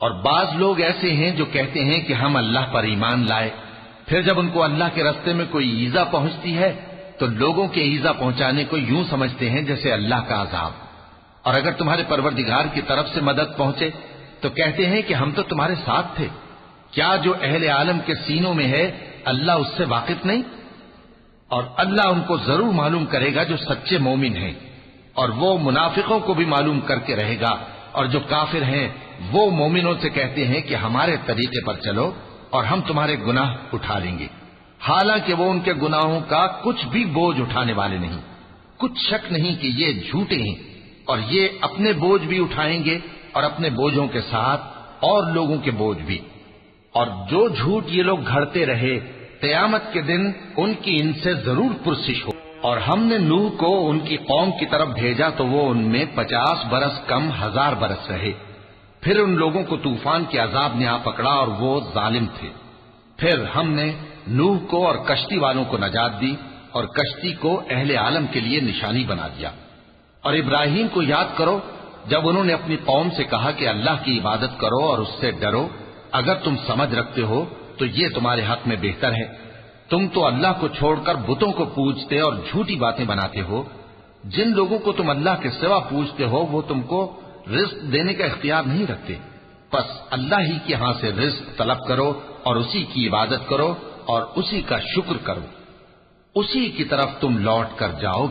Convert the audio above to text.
اور بعض لوگ ایسے ہیں جو کہتے ہیں کہ ہم اللہ پر ایمان لائے، پھر جب ان کو اللہ کے راستے میں کوئی ایذا پہنچتی ہے تو لوگوں کے ایذا پہنچانے کو یوں سمجھتے ہیں جیسے اللہ کا عذاب، اور اگر تمہارے پروردگار کی طرف سے مدد پہنچے تو کہتے ہیں کہ ہم تو تمہارے ساتھ تھے۔ کیا جو اہل عالم کے سینوں میں ہے اللہ اس سے واقف نہیں؟ اور اللہ ان کو ضرور معلوم کرے گا جو سچے مومن ہیں، اور وہ منافقوں کو بھی معلوم کر کے رہے گا، اور جو کافر ہیں وہ مومنوں سے کہتے ہیں کہ ہمارے طریقے پر چلو اور ہم تمہارے گناہ اٹھا لیں گے، حالانکہ وہ ان کے گناہوں کا کچھ بھی بوجھ اٹھانے والے نہیں۔ کچھ شک نہیں کہ یہ جھوٹے ہیں، اور یہ اپنے بوجھ بھی اٹھائیں گے اور اپنے بوجھوں کے ساتھ اور لوگوں کے بوجھ بھی۔ اور جو جھوٹ یہ لوگ گھڑتے رہے قیامت کے دن ان کی ان سے ضرور پرسش ہو۔ اور ہم نے نوح کو ان کی قوم کی طرف بھیجا تو وہ ان میں 50 برس کم 1000 برس رہے، پھر ان لوگوں کو طوفان کے عذاب نے آ پکڑا اور وہ ظالم تھے۔ پھر ہم نے نوح کو اور کشتی والوں کو نجات دی اور کشتی کو اہل عالم کے لیے نشانی بنا دیا۔ اور ابراہیم کو یاد کرو جب انہوں نے اپنی قوم سے کہا کہ اللہ کی عبادت کرو اور اس سے ڈرو، اگر تم سمجھ رکھتے ہو تو یہ تمہارے حق میں بہتر ہے۔ تم تو اللہ کو چھوڑ کر بتوں کو پوجتے اور جھوٹی باتیں بناتے ہو۔ جن لوگوں کو تم اللہ کے سوا پوجتے ہو وہ تم کو رزق دینے کا اختیار نہیں رکھتے، پس اللہ ہی کے ہاں سے رزق طلب کرو اور اسی کی عبادت کرو اور اسی کا شکر کرو، اسی کی طرف تم لوٹ کر جاؤ۔